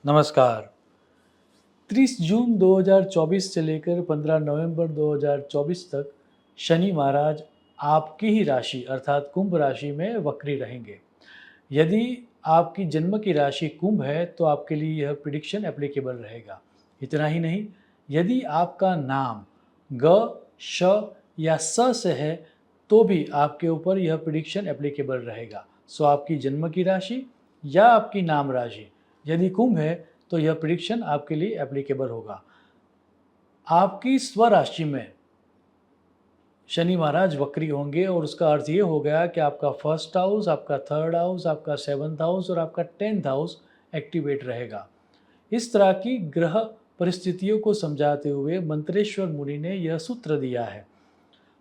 नमस्कार। 30 जून 2024 से लेकर 15 नवंबर 2024 तक शनि महाराज आपकी ही राशि अर्थात कुंभ राशि में वक्री रहेंगे। यदि आपकी जन्म की राशि कुंभ है तो आपके लिए यह प्रिडिक्शन एप्लीकेबल रहेगा। इतना ही नहीं, यदि आपका नाम ग, श या स से है तो भी आपके ऊपर यह प्रिडिक्शन एप्लीकेबल रहेगा। सो आपकी जन्म की राशि या आपकी नाम राशि यदि कुंभ है तो यह प्रिडिक्शन आपके लिए एप्लीकेबल होगा। आपकी स्वराशि में शनि महाराज वक्री होंगे और उसका अर्थ ये हो गया कि आपका फर्स्ट हाउस, आपका थर्ड हाउस, आपका सेवंथ हाउस और आपका 10th हाउस एक्टिवेट रहेगा। इस तरह की ग्रह परिस्थितियों को समझाते हुए मंत्रेश्वर मुनि ने यह सूत्र दिया है,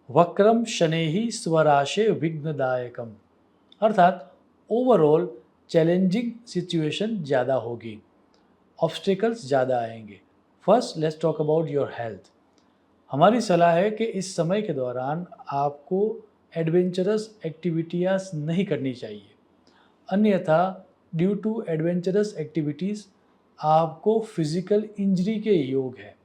वक्रम शनेहि स्वराशे विघ्नदायकम, अर्थात ओवरऑल चैलेंजिंग सिचुएशन ज़्यादा होगी, ऑब्स्टिकल्स ज़्यादा आएंगे। First let's talk about your health. हमारी सलाह है कि इस समय के दौरान आपको एडवेंचरस एक्टिविटीज़ नहीं करनी चाहिए, अन्यथा ड्यू टू एडवेंचरस एक्टिविटीज़ आपको फिजिकल इंजरी के योग है।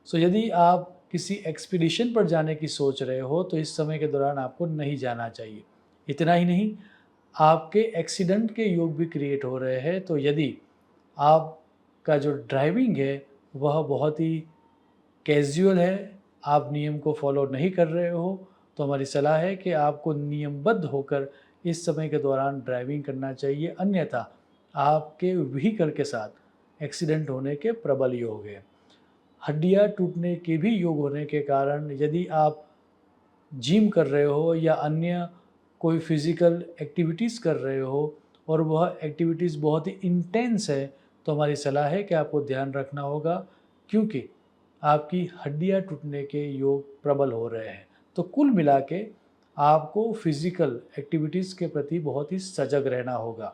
सो यदि आप किसी एक्सपीडिशन पर जाने की सोच रहे हो तो इस समय के दौरान आपको नहीं जाना चाहिए। इतना ही नहीं, आपके एक्सीडेंट के योग भी क्रिएट हो रहे हैं, तो यदि आपका जो ड्राइविंग है वह बहुत ही कैजुअल है, आप नियम को फॉलो नहीं कर रहे हो, तो हमारी सलाह है कि आपको नियमबद्ध होकर इस समय के दौरान ड्राइविंग करना चाहिए, अन्यथा आपके व्हीकल के साथ एक्सीडेंट होने के प्रबल योग है। हड्डियाँ टूटने के भी योग होने के कारण यदि आप जिम कर रहे हो या अन्य कोई फिज़िकल एक्टिविटीज़ कर रहे हो और वह एक्टिविटीज़ बहुत ही इंटेंस है, तो हमारी सलाह है कि आपको ध्यान रखना होगा, क्योंकि आपकी हड्डियाँ टूटने के योग प्रबल हो रहे हैं। तो कुल मिला के आपको फिज़िकल एक्टिविटीज़ के प्रति बहुत ही सजग रहना होगा।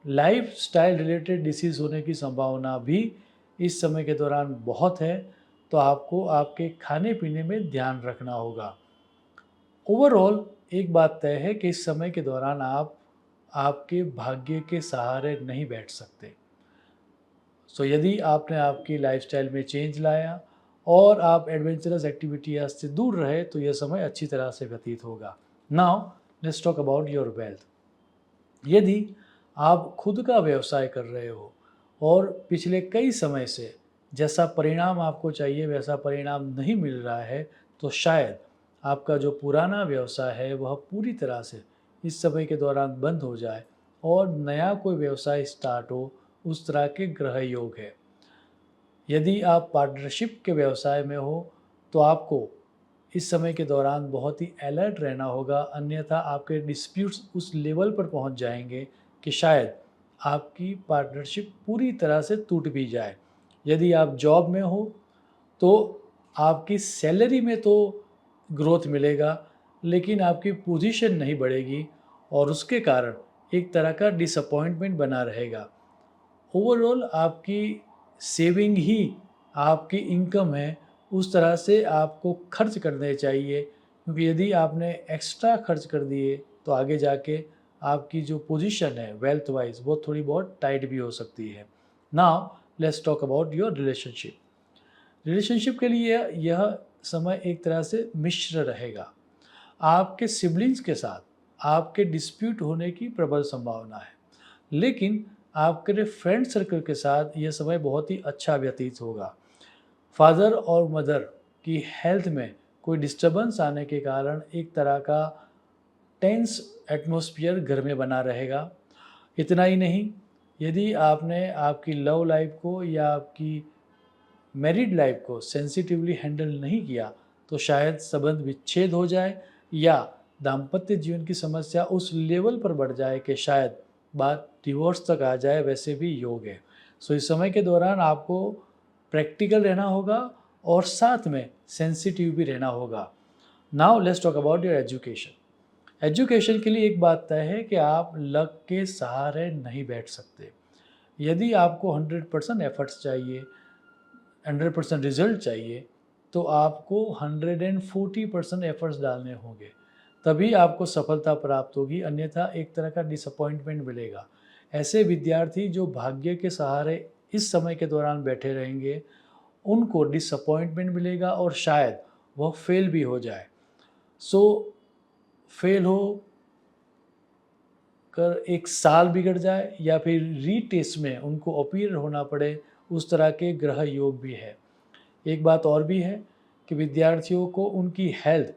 लाइफ़स्टाइल रिलेटेड डिसीज़ होने की संभावना भी इस समय के दौरान बहुत है, तो आपको आपके खाने पीने में ध्यान रखना होगा। ओवरऑल एक बात तय है कि इस समय के दौरान आप आपके भाग्य के सहारे नहीं बैठ सकते। सो यदि आपने आपकी लाइफस्टाइल में चेंज लाया और आप एडवेंचरस एक्टिविटीज़ से दूर रहे तो यह समय अच्छी तरह से व्यतीत होगा। Now let's talk about your wealth. यदि आप खुद का व्यवसाय कर रहे हो और पिछले कई समय से जैसा परिणाम आपको चाहिए वैसा परिणाम नहीं मिल रहा है, तो शायद आपका जो पुराना व्यवसाय है वह पूरी तरह से इस समय के दौरान बंद हो जाए और नया कोई व्यवसाय स्टार्ट हो, उस तरह के ग्रह योग है। यदि आप पार्टनरशिप के व्यवसाय में हो तो आपको इस समय के दौरान बहुत ही अलर्ट रहना होगा, अन्यथा आपके डिस्प्यूट्स उस लेवल पर पहुंच जाएंगे कि शायद आपकी पार्टनरशिप पूरी तरह से टूट भी जाए। यदि आप जॉब में हो तो आपकी सैलरी में तो ग्रोथ मिलेगा, लेकिन आपकी पोजीशन नहीं बढ़ेगी और उसके कारण एक तरह का डिसअपॉइंटमेंट बना रहेगा। ओवरऑल आपकी सेविंग ही आपकी इनकम है, उस तरह से आपको खर्च करने चाहिए, क्योंकि यदि आपने एक्स्ट्रा खर्च कर दिए तो आगे जाके आपकी जो पोजीशन है वेल्थ वाइज वो थोड़ी बहुत टाइट भी हो सकती है। Now let's talk about your relationship. Relationship के लिए यह समय एक तरह से मिश्र रहेगा। आपके सिबलिंग्स के साथ आपके डिस्प्यूट होने की प्रबल संभावना है, लेकिन आपके फ्रेंड सर्कल के साथ यह समय बहुत ही अच्छा व्यतीत होगा। फादर और मदर की हेल्थ में कोई डिस्टर्बेंस आने के कारण एक तरह का टेंस एटमॉस्फेयर घर में बना रहेगा। इतना ही नहीं, यदि आपने आपकी लव लाइफ को या आपकी मैरिड लाइफ को सेंसिटिवली हैंडल नहीं किया तो शायद संबंध विच्छेद हो जाए या दाम्पत्य जीवन की समस्या उस लेवल पर बढ़ जाए कि शायद बात डिवोर्स तक आ जाए, वैसे भी योग है। सो इस समय के दौरान आपको प्रैक्टिकल रहना होगा और साथ में सेंसिटिव भी रहना होगा। Now let's talk about your education. Education के लिए एक बात तय है कि आप लक के सहारे नहीं बैठ सकते। यदि आपको 100% एफर्ट्स चाहिए, 100% रिजल्ट चाहिए, तो आपको 140% एफर्ट्स डालने होंगे, तभी आपको सफलता प्राप्त होगी, अन्यथा एक तरह का डिसअपॉइंटमेंट मिलेगा। ऐसे विद्यार्थी जो भाग्य के सहारे इस समय के दौरान बैठे रहेंगे, उनको डिसअपॉइंटमेंट मिलेगा और शायद वह फेल भी हो जाए। सो फेल हो कर एक साल बिगड़ जाए या फिर रीटेस्ट में उनको अपीयर होना पड़े, उस तरह के ग्रह योग भी है। एक बात और भी है कि विद्यार्थियों को उनकी हेल्थ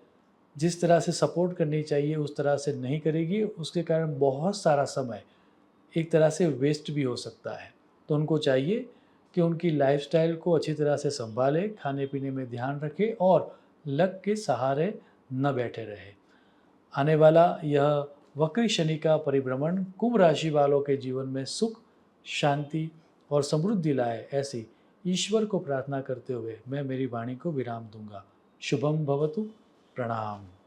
जिस तरह से सपोर्ट करनी चाहिए उस तरह से नहीं करेगी, उसके कारण बहुत सारा समय एक तरह से वेस्ट भी हो सकता है। तो उनको चाहिए कि उनकी लाइफ़स्टाइल को अच्छी तरह से सँभालें, खाने-पीने में ध्यान रखें और लक के सहारे न बैठे रहें। आने वाला यह वक्री शनि का परिभ्रमण कुंभ राशि वालों के जीवन में सुख, शांति और समृद्धि लाए, ऐसी ईश्वर को प्रार्थना करते हुए मैं मेरी वाणी को विराम दूंगा। शुभम भवतु। प्रणाम।